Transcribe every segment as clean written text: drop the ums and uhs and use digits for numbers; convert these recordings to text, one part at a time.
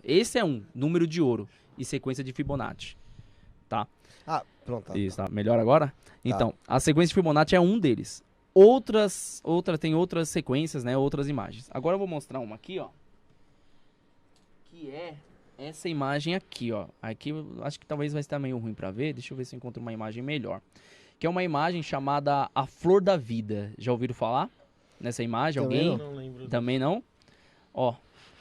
Esse é um, número de ouro e sequência de Fibonacci, tá? Ah, pronto. Tá. Isso, tá? Melhor agora? Então, a sequência de Fibonacci é um deles. Tem outras sequências, né? Outras imagens. Agora eu vou mostrar uma aqui, ó. Que é essa imagem aqui, ó. Aqui eu acho que talvez vai estar meio ruim pra ver. Deixa eu ver se eu encontro uma imagem melhor. Que é uma imagem chamada A Flor da Vida. Já ouviram falar nessa imagem? Também Alguém? Não lembro. Também não? Ó,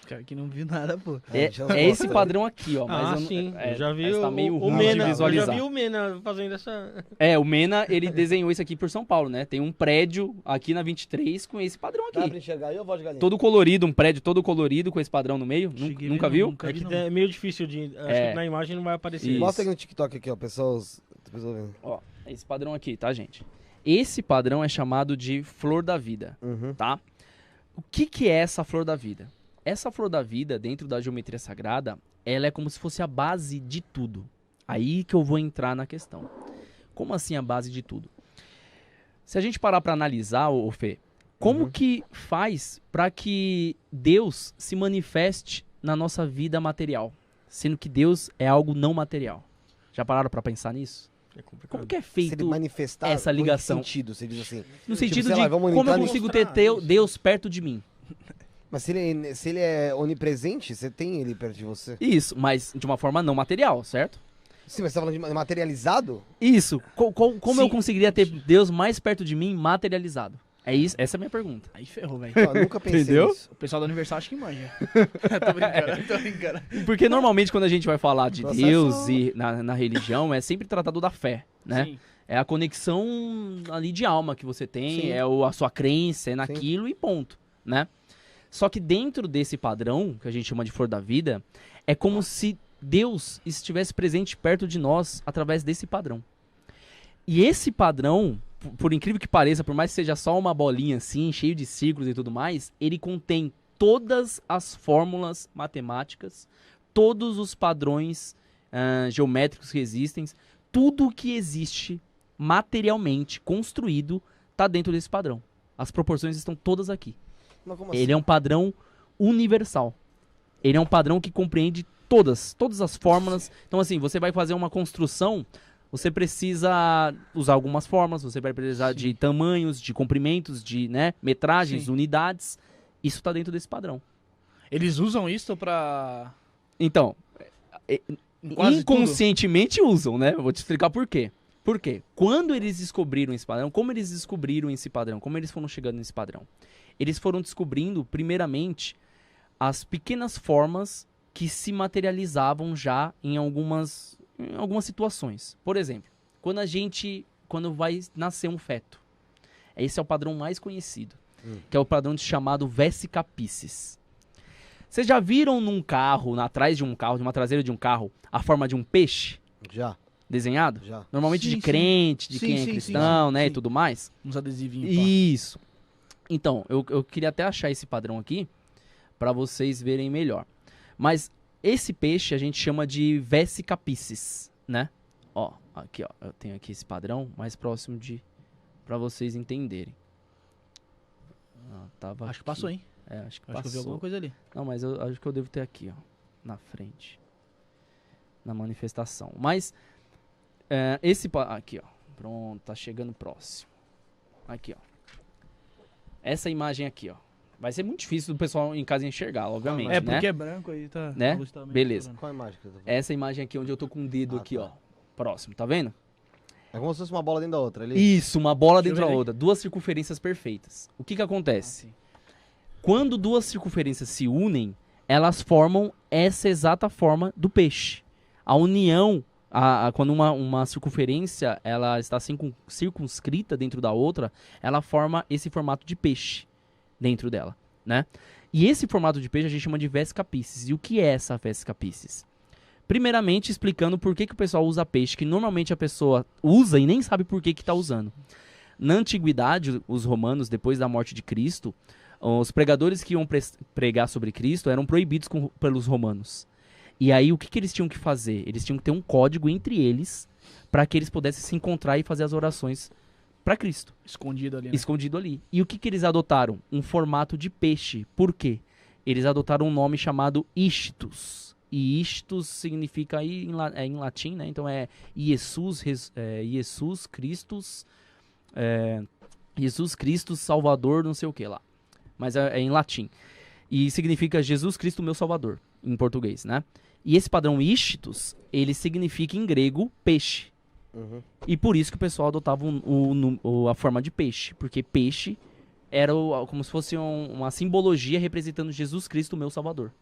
Cara que não viu nada, pô. é esse padrão aqui, ó. Mas Sim. eu Eu já vi tá meio o ruim Mena. de Eu já visualizar. vi o Mena fazendo essa... O Mena, ele desenhou isso aqui por São Paulo, né? Tem um prédio aqui na 23 com esse padrão Dá aqui. pra enxergar aí ou voz de galinha? Todo colorido, um prédio todo colorido com esse padrão no meio. Cheguei Nunca a ver, viu? Nunca É vi, que não. é meio difícil de... Acho que na imagem não vai aparecer. Isso. Mostra aqui no TikTok aqui, ó, pessoas vendo. Ó, esse padrão aqui, tá, gente? Esse padrão é chamado de Flor da Vida, Uhum. tá? O que é essa Flor da Vida? Essa Flor da Vida, dentro da geometria sagrada, ela é como se fosse a base de tudo. Aí que eu vou entrar na questão. Como assim a base de tudo? Se a gente parar pra analisar, ô Fê, como que faz pra que Deus se manifeste na nossa vida material? Sendo que Deus é algo não material. Já pararam pra pensar nisso? É complicado. Como que é Se feito ele manifestar, essa ligação? em que sentido? Você diz assim. no sentido sei de lá, vamos como eu entrar consigo nisso. ter Deus perto de mim? Mas se ele é onipresente, você tem ele perto de você? Isso, mas de uma forma não material, certo? Sim, mas você tá falando de materializado? Isso. Como Sim. eu conseguiria ter Deus mais perto de mim materializado? É isso, essa é a minha pergunta. Aí ferrou, velho. Eu nunca pensei Entendeu? nisso. O pessoal da Universal acho que manja. Tô brincando, tô brincando. Porque normalmente quando a gente vai falar de Processo- Deus e na religião, é sempre tratado da fé, né? Sim. É a conexão ali de alma que você tem, Sim. a sua crença, é naquilo e ponto, né? Só que dentro desse padrão, que a gente chama de Flor da Vida, é como se Deus estivesse presente perto de nós através desse padrão. E esse padrão, por incrível que pareça, por mais que seja só uma bolinha assim, cheio de círculos e tudo mais, ele contém todas as fórmulas matemáticas, todos os padrões geométricos que existem, tudo que existe materialmente construído está dentro desse padrão. As proporções estão todas aqui. Mas como Ele é um padrão universal. Ele é um padrão que compreende todas as fórmulas. Então, assim, você vai fazer uma construção, você precisa usar algumas fórmulas, você vai precisar de tamanhos, de comprimentos, de metragens, Sim. unidades. Isso está dentro desse padrão. Eles usam isso pra... Então, em quase inconscientemente usam, né? Eu vou te explicar por quê. Por quê? Quando eles descobriram esse padrão, como eles descobriram esse padrão? Como eles foram chegando nesse padrão? Eles foram descobrindo, primeiramente, as pequenas formas que se materializavam já em algumas situações. Por exemplo, quando vai nascer um feto. Esse é o padrão mais conhecido, que é o padrão chamado Vesica Piscis. Vocês já viram num carro, atrás de um carro, numa traseira de um carro, a forma de um peixe Já, desenhado? já. Normalmente Sim, de sim. crente, de Sim, quem é sim, sim, cristão, sim, né, e sim. tudo mais. Uns adesivinhos, pá. Isso. Então, eu queria até achar esse padrão aqui para vocês verem melhor. Mas esse peixe a gente chama de Vesica Piscis, né? Ó, aqui, ó, eu tenho aqui esse padrão mais próximo para vocês entenderem. Tava Acho que aqui. passou, hein? Acho que Acho que eu vi passou. alguma coisa ali. Não, mas eu acho que eu devo ter aqui, ó, na frente, na manifestação. Mas aqui, ó, pronto, tá chegando próximo. Aqui, ó. Essa imagem aqui, ó. Vai ser muito difícil do pessoal em casa enxergar, obviamente, É, né? porque é branco aí, tá... Né? a luz tá meio Beleza. estourando. Qual a imagem que eu tô falando? Essa imagem aqui onde eu tô com o dedo Ah, aqui, tá. ó, próximo, tá vendo? É como se fosse uma bola dentro da outra ali. Isso, uma bola Deixa eu dentro da ver outra, duas circunferências perfeitas. O que que Ah, acontece? sim. Quando duas circunferências se unem, elas formam essa exata forma do peixe. A união, quando uma circunferência ela está circunscrita dentro da outra, ela forma esse formato de peixe dentro dela, né? E esse formato de peixe a gente chama de Vesica Piscis. E o que é essa Vesica Piscis? Primeiramente, explicando por que o pessoal usa peixe, que normalmente a pessoa usa e nem sabe por que está usando. Na antiguidade, os romanos, depois da morte de Cristo, os pregadores que iam pregar sobre Cristo eram proibidos pelos romanos. E aí, o que eles tinham que fazer? Eles tinham que ter um código entre eles para que eles pudessem se encontrar e fazer as orações para Cristo, Escondido ali, né? escondido ali. E o que eles adotaram? Um formato de peixe. Por quê? Eles adotaram um nome chamado Ichthus. e istos significa aí em latim, né? Então é Jesus, Jesus Christus, Jesus Cristo Salvador, não sei o que lá. Mas é em latim. E significa Jesus Cristo meu Salvador, em português, né? E esse padrão istos, ele significa em grego peixe. Uhum. E por isso que o pessoal adotava a forma de peixe. Porque peixe era como se fosse uma simbologia representando Jesus Cristo, meu Salvador.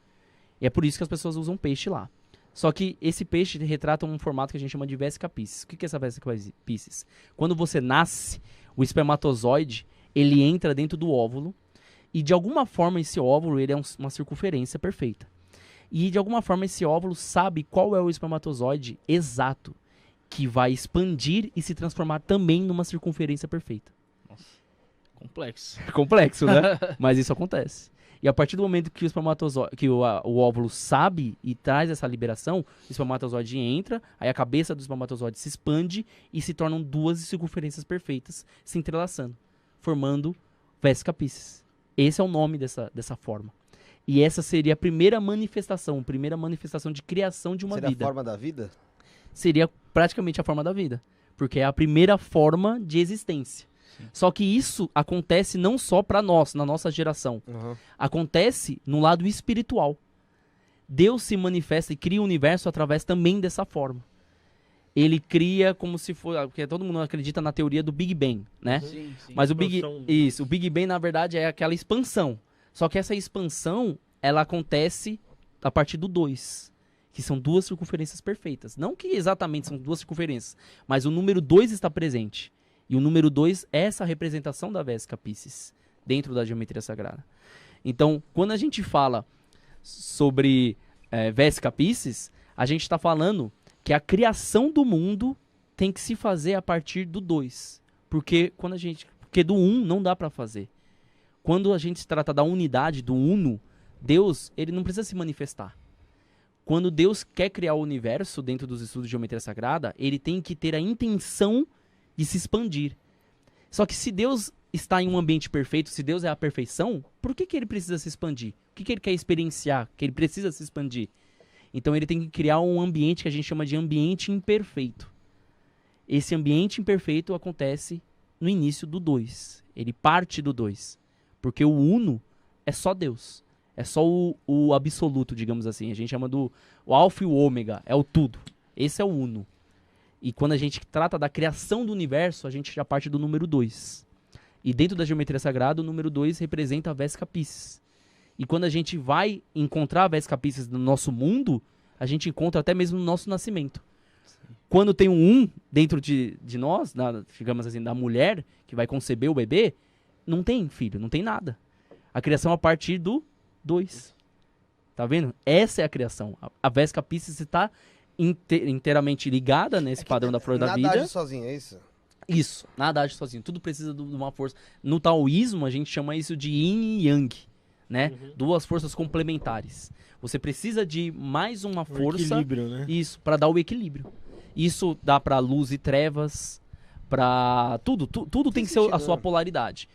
E é por isso que as pessoas usam peixe lá. Só que esse peixe retrata um formato que a gente chama de Vesica Piscis. O que é essa Vesica Piscis? Quando você nasce, o espermatozoide, ele entra dentro do óvulo. E de alguma forma esse óvulo ele é uma circunferência perfeita. E de alguma forma esse óvulo sabe qual é o espermatozoide exato que vai expandir e se transformar também numa circunferência perfeita. Complexo. Complexo, né? Mas isso acontece. E a partir do momento que o óvulo sabe e traz essa liberação, o espermatozoide entra, aí a cabeça do espermatozoide se expande e se tornam duas circunferências perfeitas se entrelaçando, formando Vesica Piscis. Esse é o nome dessa forma. E essa seria a primeira manifestação de criação de uma vida. Seria a forma da vida? Seria praticamente a forma da vida. Porque é a primeira forma de existência. Sim. Só que isso acontece não só para nós, na nossa geração. Uhum. Acontece no lado espiritual. Deus se manifesta e cria o universo através também dessa forma. Ele cria como se fosse... Porque todo mundo acredita na teoria do Big Bang, né? Sim, sim. Mas o Big Bang, na verdade, é aquela expansão. Só que essa expansão, ela acontece a partir do 2, que são duas circunferências perfeitas. Não que exatamente são duas circunferências, mas o número 2 está presente. E o número 2 é essa representação da Vesica Piscis, dentro da geometria sagrada. Então, quando a gente fala sobre Vesica Piscis, a gente está falando que a criação do mundo tem que se fazer a partir do 2. Porque do 1 não dá para fazer. Quando a gente se trata da unidade, do uno, Deus, ele não precisa se manifestar. Quando Deus quer criar o universo dentro dos estudos de geometria sagrada, ele tem que ter a intenção de se expandir. Só que se Deus está em um ambiente perfeito, se Deus é a perfeição, por que ele precisa se expandir? O que ele quer experienciar? Que ele precisa se expandir? Então ele tem que criar um ambiente que a gente chama de ambiente imperfeito. Esse ambiente imperfeito acontece no início do 2. Ele parte do 2. Porque o uno é só Deus. É só o absoluto, digamos assim. A gente chama do o alfa e o ômega. É o tudo. Esse é o uno. E quando a gente trata da criação do universo, a gente já parte do número 2. E dentro da geometria sagrada, o número 2 representa a Vesica Piscis. E quando a gente vai encontrar a Vesica Piscis no nosso mundo, a gente encontra até mesmo no nosso nascimento. Sim. Quando tem um dentro de nós, digamos assim, da mulher que vai conceber o bebê, não tem filho, não tem nada. A criação a partir do 2. Tá vendo? Essa é a criação. A Vesica Piscis está inteiramente ligada nesse padrão da flor da vida. Nada age sozinho, é isso? Isso, nada age sozinho. Tudo precisa de uma força. No taoísmo, a gente chama isso de yin e yang, né? Uhum. Duas forças complementares. Você precisa de mais uma força. Equilíbrio, né? Isso, para dar o equilíbrio. Isso dá para luz e trevas, para tudo tem que ser a sua polaridade.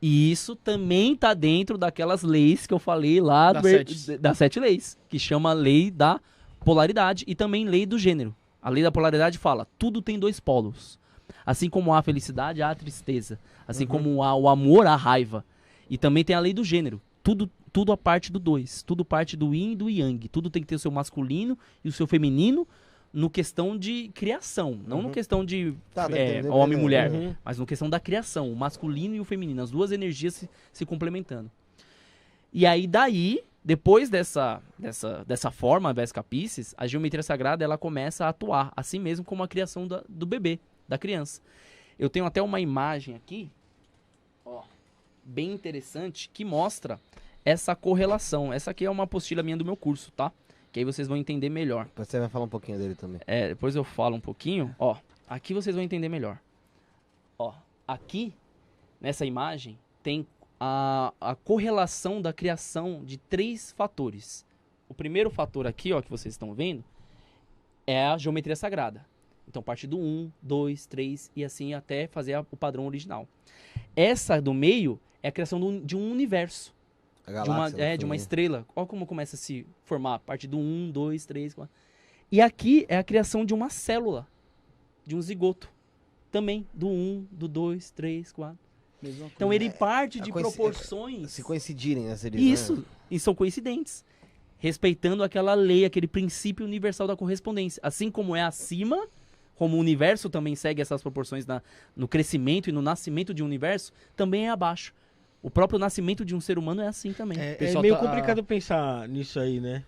E isso também tá dentro daquelas leis que eu falei lá das 7 leis, que chama a lei da polaridade e também lei do gênero. A lei da polaridade fala, tudo tem 2 polos. Assim como há a felicidade, há a tristeza. Assim como há o amor, há a raiva. E também tem a lei do gênero. Tudo a parte do 2. Tudo parte do yin e do yang. Tudo tem que ter o seu masculino e o seu feminino no questão de criação. Não no questão de homem e mulher. Mas no questão da criação. O masculino e o feminino. As duas energias se complementando. E aí depois dessa forma, a Vesica Piscis, a geometria sagrada ela começa a atuar. Assim mesmo como a criação do bebê, da criança. Eu tenho até uma imagem aqui, ó, bem interessante, que mostra essa correlação. Essa aqui é uma apostila minha do meu curso, tá? Que aí vocês vão entender melhor. Depois você vai falar um pouquinho dele também. Depois eu falo um pouquinho. Ó, aqui vocês vão entender melhor. Ó, aqui, nessa imagem, tem a correlação da criação de 3 fatores. O primeiro fator aqui, ó, que vocês estão vendo, é a geometria sagrada. Então, parte do 1, 2, 3 e assim até fazer o padrão original. Essa do meio é a criação de um universo. A de uma, galáxia, né, de uma foi- estrela. Olha como começa a se formar, a partir do 1, 2, 3, 4. E aqui é a criação de uma célula, de um zigoto. Também, do 1, do 2, 3, 4. Mesma Então coisa. ele parte a de coinci- proporções... Se coincidirem, né? Seria, Isso, né? e são coincidentes. Respeitando aquela lei, aquele princípio universal da correspondência. Assim como é acima, como o universo também segue essas proporções no crescimento e no nascimento de um universo, também é abaixo. O próprio nascimento de um ser humano é assim também. É Pessoal meio tá- complicado pensar nisso aí, né?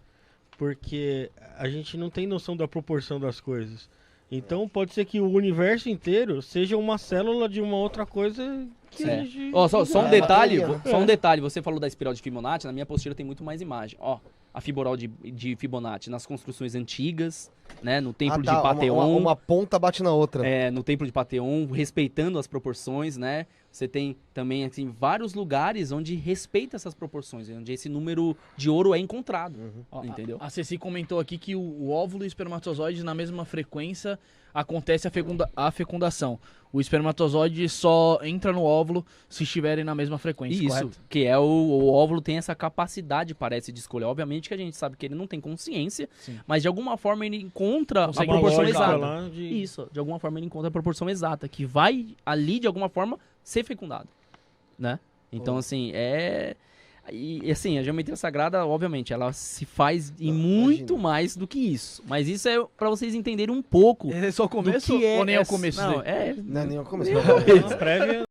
Porque a gente não tem noção da proporção das coisas. Então pode ser que o universo inteiro seja uma célula de uma outra coisa que É. a gente... Ó, só um É, detalhe, bateria, né? só um detalhe, você falou da espiral de Fibonacci, na minha apostila tem muito mais imagem. Ó, a fibral de Fibonacci nas construções antigas, né, no templo de Pateon. Uma ponta bate na outra. No templo de Pateon, respeitando as proporções, né? Você tem também assim, vários lugares onde respeita essas proporções, onde esse número de ouro é encontrado, Ó, entendeu? A Ceci comentou aqui que o óvulo e o espermatozoide na mesma frequência acontece a fecundação. O espermatozoide só entra no óvulo se estiverem na mesma frequência, Isso, correto? que é o óvulo tem essa capacidade, parece, de escolher. Obviamente que a gente sabe que ele não tem consciência, Sim. mas de alguma forma ele encontra Consegue a proporção lógica exata. lá de... Isso, de alguma forma ele encontra a proporção exata, que vai ali, de alguma forma, ser fecundado, né? Então, assim, E assim, a geometria sagrada, obviamente, ela se faz em Não, muito imagina. mais do que isso. Mas isso é pra vocês entenderem um pouco É só o do começo que é... ou nem é o essa- começo? Não, daí? é... Não é nem o começo. Uma prévia